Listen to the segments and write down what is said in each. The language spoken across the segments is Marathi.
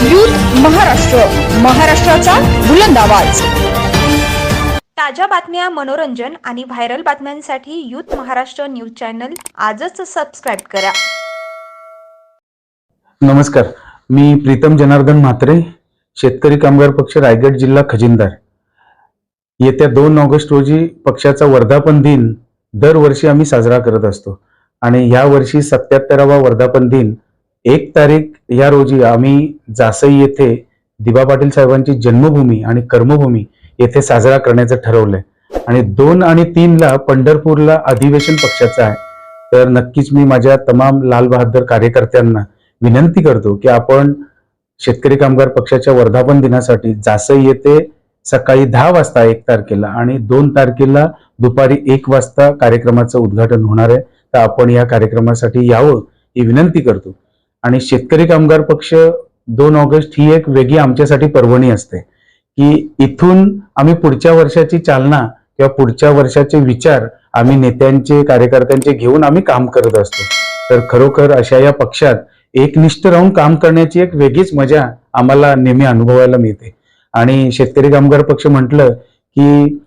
यूथ महाराष्ट्र, महाराष्ट्राचा बुलंद आवाज। ताज्या बातम्या, मनोरंजन आणि व्हायरल बातम्यांसाठी यूथ महाराष्ट्र न्यूज चॅनल आजच सबस्क्राइब करा। नमस्कार, मी प्रीतम जनार्दन म्हात्रे, शेतकरी कामगार पक्ष रायगड जिल्हा खजिनदार। येत्या 2 ऑगस्ट रोजी पक्षाचा वर्धापन दिन दरवर्षी आम्ही साजरा करत असतो आणि या वर्षी 77वा वर्धापन दिन 1 तारीख या रोजी आम्ही जासई येथे दिबा पाटील साहेबांची जन्मभूमी आणि कर्मभूमी येथे साजरा करण्याचं ठरवलंय आणि 2 आणि 3 ला पंढरपूरला अधिवेशन पक्षाचं आहे। तर नक्कीच मी माझ्या तमाम लाल बहादूर कार्यकर्त्यांना विनंती करतो की आपण शेतकरी कामगार पक्षाच्या वर्धापन दिनासाठी जासई येथे सकाळी 10 वाजता 1 तारखेला आणि 2 तारखेला दुपारी 1 वाजता कार्यक्रमाचं उद्घाटन होणार आहे। तर आपण या कार्यक्रमासाठी यावं ही विनंती करतो। आणि शेतकरी कामगार पक्ष 2 ऑगस्ट ही एक वेगळी आमच्यासाठी पर्वणी असते की इथून आम्ही पुढच्या वर्षाची चालना किंवा पुढच्या वर्षाचे विचार आम्ही नेत्यांचे कार्यकर्त्यांचे घेऊन आम्ही काम करत असतो। तर खरोखर अशा या पक्षात एकनिष्ठ राहून काम करण्याची एक वेगळीच मजा आम्हाला नेहमी अनुभवायला मिळते आणि शेतकरी कामगार पक्ष म्हटलं की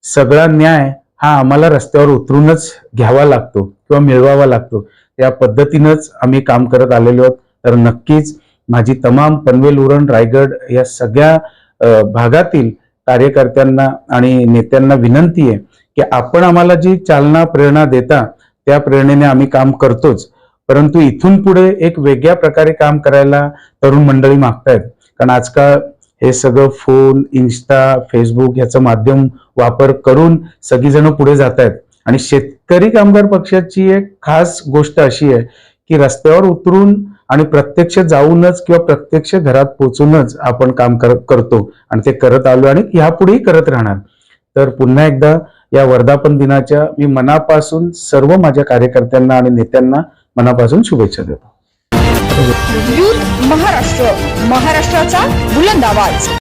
सगळा न्याय हा आम्हाला रस्त्यावर उतरूनच घ्यावा लागतो किंवा मिळवावा लागतो। या पद्धतीनंच आम्ही काम करत आलेलो आहोत। तर नक्कीच माझी तमाम पनवेल, उरण, रायगड या सगळ्या भागातील कार्यकर्त्यांना आणि नेत्यांना विनंती आहे की आपण आम्हाला जी चालना प्रेरणा देता त्या प्रेरणेने आम्ही काम करतोच, परंतु इथून पुढे एक वेगळ्या प्रकारे काम करायला तरुण मंडळी मागतायत। कारण आजकाल हे सगळं फोन, इन्स्टा, फेसबुक याचं माध्यम वापर करून सगळीजण पुढे जात आहेत आणि शेतकरी कामगार पक्षाची एक खास गोष्ट अशी आहे की रस्त्यावर उतरून आणि प्रत्यक्ष जाऊनच किंवा प्रत्यक्ष घरात पोहोचूनच आपण काम करतो आणि ते करत आलो आणि यापुढेही करत राहणार। तर पुन्हा एकदा या वर्धापन दिनाच्या मी मनापासून सर्व माझ्या कार्यकर्त्यांना आणि नेत्यांना मनापासून शुभेच्छा देतो। यूथ महाराष्ट्र, महाराष्ट्राचा बुलंद आवाज।